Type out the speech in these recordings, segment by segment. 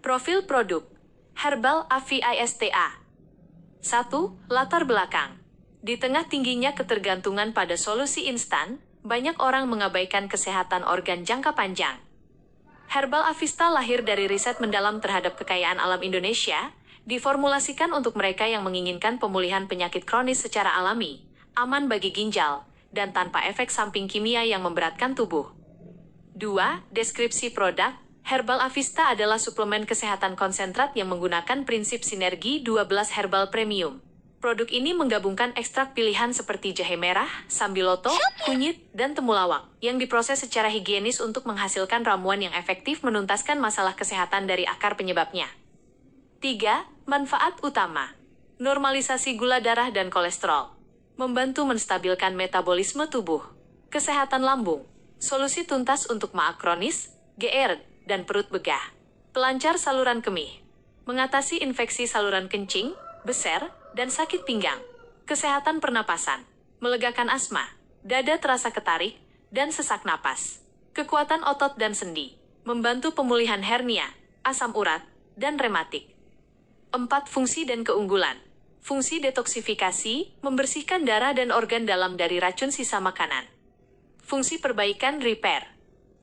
Profil produk Herbal Avista. 1. Latar belakang. Di tengah tingginya ketergantungan pada solusi instan, banyak orang mengabaikan kesehatan organ jangka panjang. Herbal Avista lahir dari riset mendalam terhadap kekayaan alam Indonesia, diformulasikan untuk mereka yang menginginkan pemulihan penyakit kronis secara alami, aman bagi ginjal, dan tanpa efek samping kimia yang memberatkan tubuh. 2. Deskripsi produk. Herbal Avista adalah suplemen kesehatan konsentrat yang menggunakan prinsip sinergi 12 herbal premium. Produk ini menggabungkan ekstrak pilihan seperti jahe merah, sambiloto, kunyit, dan temulawak, yang diproses secara higienis untuk menghasilkan ramuan yang efektif menuntaskan masalah kesehatan dari akar penyebabnya. 3. Manfaat utama. Normalisasi gula darah dan kolesterol. Membantu menstabilkan metabolisme tubuh. Kesehatan lambung. Solusi tuntas untuk maag kronis, GERD, dan perut begah. Pelancar saluran kemih. Mengatasi infeksi saluran kencing, beser, dan sakit pinggang. Kesehatan pernapasan. Melegakan asma. Dada terasa ketarik, dan sesak napas. Kekuatan otot dan sendi. Membantu pemulihan hernia, asam urat, dan rematik. 4. Fungsi dan keunggulan. Fungsi detoksifikasi, membersihkan darah dan organ dalam dari racun sisa makanan. Fungsi perbaikan repair.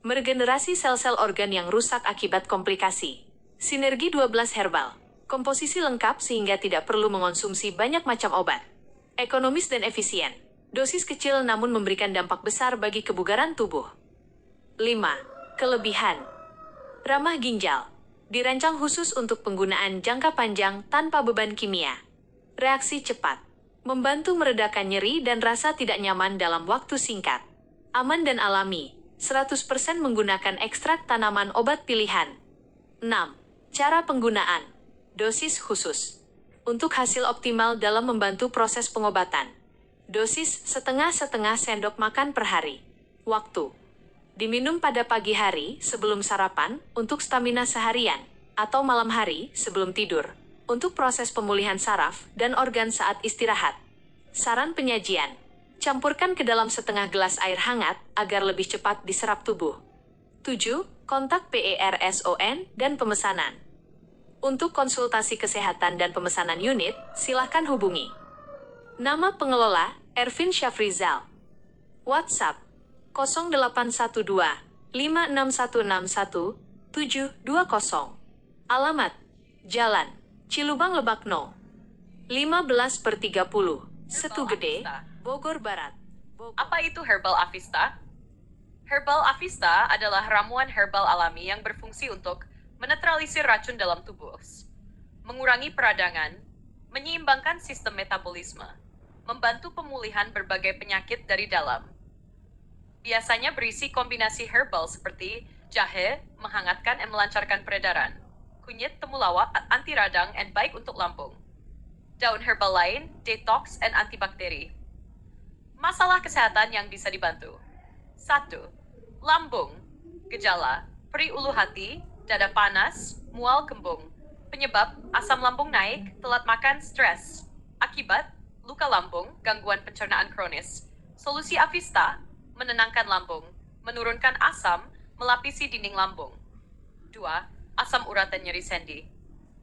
Meregenerasi sel-sel organ yang rusak akibat komplikasi. Sinergi 12 herbal. Komposisi lengkap sehingga tidak perlu mengonsumsi banyak macam obat. Ekonomis dan efisien. Dosis kecil namun memberikan dampak besar bagi kebugaran tubuh. 5. Kelebihan. Ramah ginjal. Dirancang khusus untuk penggunaan jangka panjang tanpa beban kimia. Reaksi cepat. Membantu meredakan nyeri dan rasa tidak nyaman dalam waktu singkat. Aman dan alami. 100% menggunakan ekstrak tanaman obat pilihan. 6. Cara penggunaan. Dosis khusus. Untuk hasil optimal dalam membantu proses pengobatan. Dosis setengah-setengah sendok makan per hari. Waktu. Diminum pada pagi hari sebelum sarapan untuk stamina seharian, atau malam hari sebelum tidur, untuk proses pemulihan saraf dan organ saat istirahat. Saran penyajian. Campurkan ke dalam setengah gelas air hangat agar lebih cepat diserap tubuh. 7. Kontak PERSON dan pemesanan. Untuk konsultasi kesehatan dan pemesanan unit, silakan hubungi. Nama pengelola, Ervin Syafrizal. WhatsApp, 0812 56161 720. Alamat, Jalan Cilubang Lebakno, 15/30, Setu Gede, Bogor Barat. Apa itu Herbal Avista? Herbal Avista adalah ramuan herbal alami yang berfungsi untuk menetralisir racun dalam tubuh, mengurangi peradangan, menyeimbangkan sistem metabolisme, membantu pemulihan berbagai penyakit dari dalam. Biasanya berisi kombinasi herbal seperti jahe, menghangatkan dan melancarkan peredaran, kunyit temulawak, anti radang dan baik untuk lambung. Daun herbal lain, detox dan antibakteri. Masalah kesehatan yang bisa dibantu. 1. Lambung. Gejala, perih ulu hati, dada panas, mual kembung. Penyebab, asam lambung naik, telat makan, stres. Akibat, luka lambung, gangguan pencernaan kronis. Solusi Avista, menenangkan lambung, menurunkan asam, melapisi dinding lambung. 2. Asam urat dan nyeri sendi.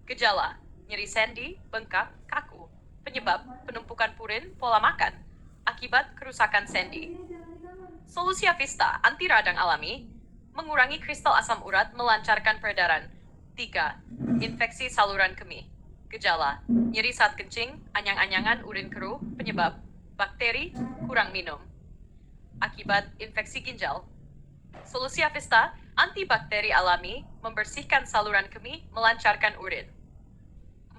Gejala, nyeri sendi, bengkak, kaku. Penyebab, penumpukan purin, pola makan. Akibat kerusakan sendi. Solusi Avista, anti radang alami, mengurangi kristal asam urat, melancarkan peredaran. 3. Infeksi saluran kemih. Gejala, nyeri saat kencing, anyang-anyangan, urin keruh. Penyebab, bakteri, kurang minum. Akibat infeksi ginjal. Solusi Avista, antibakteri alami, membersihkan saluran kemih, melancarkan urin.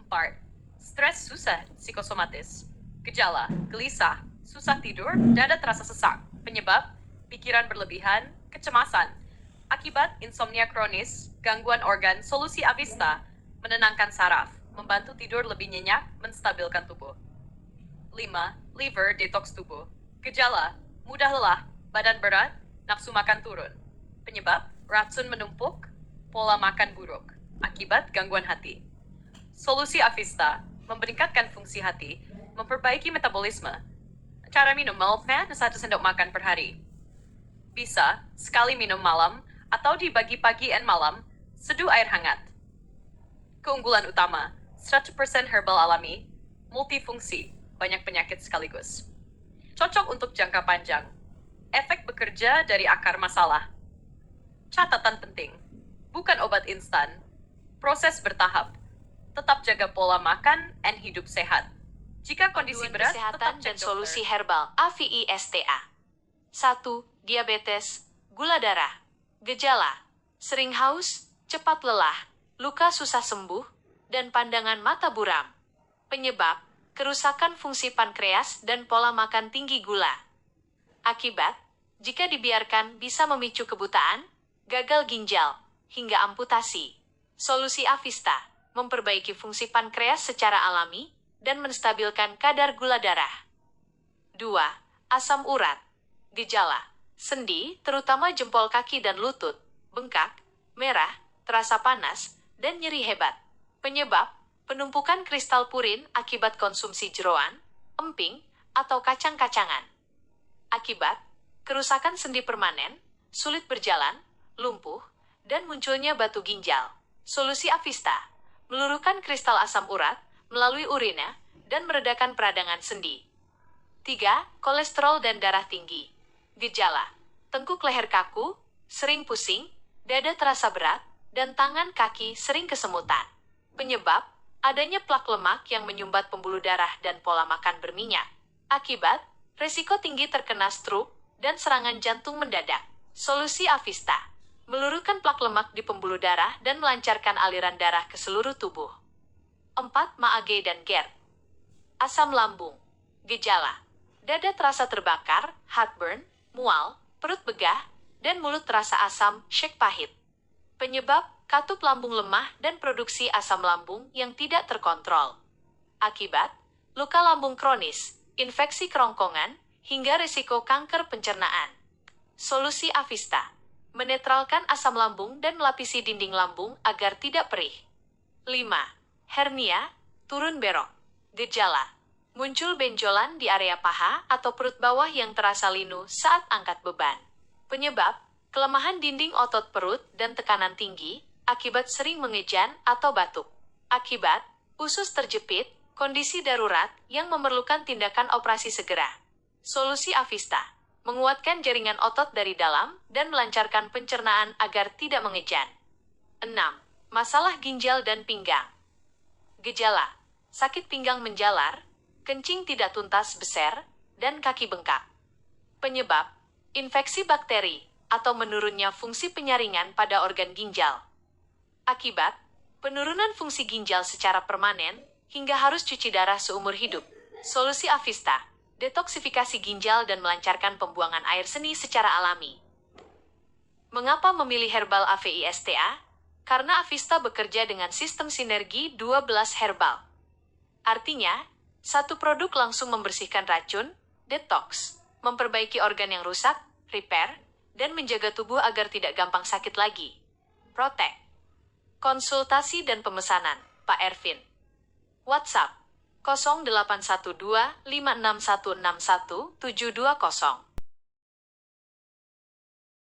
4. Stres susah, psikosomatis. Gejala, gelisah, susah tidur, dada terasa sesak. Penyebab, pikiran berlebihan, kecemasan. Akibat insomnia kronis, gangguan organ. Solusi Avista, menenangkan saraf, membantu tidur lebih nyenyak, menstabilkan tubuh. 5. Liver detox tubuh. Gejala, mudah lelah, badan berat, nafsu makan turun. Penyebab, racun menumpuk, pola makan buruk. Akibat gangguan hati. Solusi Avista, meningkatkan fungsi hati, memperbaiki metabolisme. Cara minum milknya 1 sendok makan per hari. Bisa sekali minum malam atau dibagi pagi dan malam, seduh air hangat. Keunggulan utama, 100% herbal alami, multifungsi, banyak penyakit sekaligus. Cocok untuk jangka panjang. Efek bekerja dari akar masalah. Catatan penting, bukan obat instan. Proses bertahap. Tetap jaga pola makan and hidup sehat. Jika kondisi Panduan berat, kesehatan tetap dan cek solusi dokter. herbal AVISTA. 1. Diabetes, gula darah. Gejala: sering haus, cepat lelah, luka susah sembuh, dan pandangan mata buram. Penyebab: kerusakan fungsi pankreas dan pola makan tinggi gula. Akibat: jika dibiarkan bisa memicu kebutaan, gagal ginjal, hingga amputasi. Solusi Avista: memperbaiki fungsi pankreas secara alami dan menstabilkan kadar gula darah. 2. Asam urat. Gejala: sendi, terutama jempol kaki dan lutut, bengkak, merah, terasa panas, dan nyeri hebat. Penyebab: penumpukan kristal purin akibat konsumsi jeroan, emping, atau kacang-kacangan. Akibat: kerusakan sendi permanen, sulit berjalan, lumpuh, dan munculnya batu ginjal. Solusi Avista: meluruhkan kristal asam urat melalui urina dan meredakan peradangan sendi. 3. Kolesterol dan darah tinggi. Gejala: tengkuk leher kaku, sering pusing, dada terasa berat, dan tangan kaki sering kesemutan. Penyebab: adanya plak lemak yang menyumbat pembuluh darah dan pola makan berminyak. Akibat: resiko tinggi terkena stroke dan serangan jantung mendadak. Solusi Avista: meluruhkan plak lemak di pembuluh darah dan melancarkan aliran darah ke seluruh tubuh. 4. Maage dan GERD. Asam lambung. Gejala: dada terasa terbakar, heartburn, mual, perut begah, dan mulut terasa asam, syek pahit. Penyebab: katup lambung lemah dan produksi asam lambung yang tidak terkontrol. Akibat: luka lambung kronis, infeksi kerongkongan, hingga risiko kanker pencernaan. Solusi Avista: menetralkan asam lambung dan melapisi dinding lambung agar tidak perih. 5. Hernia, turun berok. Gejala: muncul benjolan di area paha atau perut bawah yang terasa linu saat angkat beban. Penyebab: kelemahan dinding otot perut dan tekanan tinggi, akibat sering mengejan atau batuk. Akibat: usus terjepit, kondisi darurat yang memerlukan tindakan operasi segera. Solusi Avista: menguatkan jaringan otot dari dalam dan melancarkan pencernaan agar tidak mengejan. 6. Masalah ginjal dan pinggang. Gejala: sakit pinggang menjalar, kencing tidak tuntas beser, dan kaki bengkak. Penyebab: infeksi bakteri atau menurunnya fungsi penyaringan pada organ ginjal. Akibat: penurunan fungsi ginjal secara permanen hingga harus cuci darah seumur hidup. Solusi Avista: detoksifikasi ginjal dan melancarkan pembuangan air seni secara alami. Mengapa memilih herbal AVISTA? Karena Avista bekerja dengan sistem sinergi 12 herbal. Artinya, satu produk langsung membersihkan racun, detox, memperbaiki organ yang rusak, repair, dan menjaga tubuh agar tidak gampang sakit lagi. Protect. Konsultasi dan pemesanan, Pak Ervin. WhatsApp 0812 56161 720.